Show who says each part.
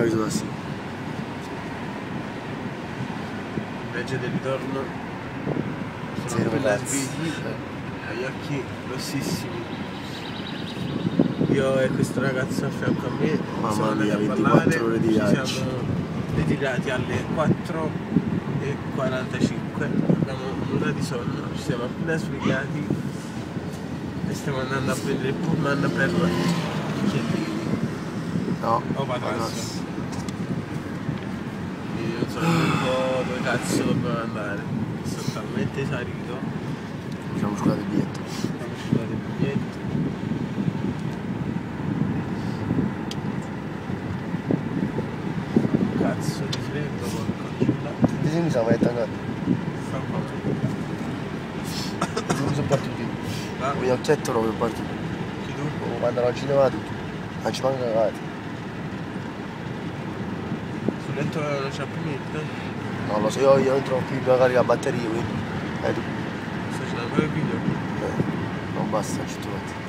Speaker 1: capito da sì.
Speaker 2: Invece del ritorno sono
Speaker 1: Zero
Speaker 2: appena
Speaker 1: cazzo.
Speaker 2: svegli, ho gli occhi rossissimi. Io e questo ragazzo a fianco a me siamo andati a
Speaker 1: 24 ore di
Speaker 2: ci
Speaker 1: viaggio.
Speaker 2: siamo ritirati alle 4:45, abbiamo un'ora di sonno, ci siamo appena svegliati e stiamo andando a prendere il pullman per Chiellini
Speaker 1: No?
Speaker 2: o Patrasso. Quindi non so nemmeno dove cazzo dobbiamo andare, sono talmente esaurito.
Speaker 1: Abbiamo giocato il biglietto.
Speaker 2: Abbiamo sciolato il biglietto. Cazzo di freddo, porco giuda.
Speaker 1: Ti mi siamo metti anche.
Speaker 2: Fa un po'
Speaker 1: Non sono partiti.
Speaker 2: Ah,
Speaker 1: Con gli occhietto non sono partiti.
Speaker 2: chi tu?
Speaker 1: Quando non ci levati tutto. Non ci manca cagati.
Speaker 2: Sul letto non c'è più niente?
Speaker 1: Non lo so, io non trovo più la carica batteria, quindi. Tu.
Speaker 2: Sto facendo ancora il video?
Speaker 1: Non basta, ci trovate.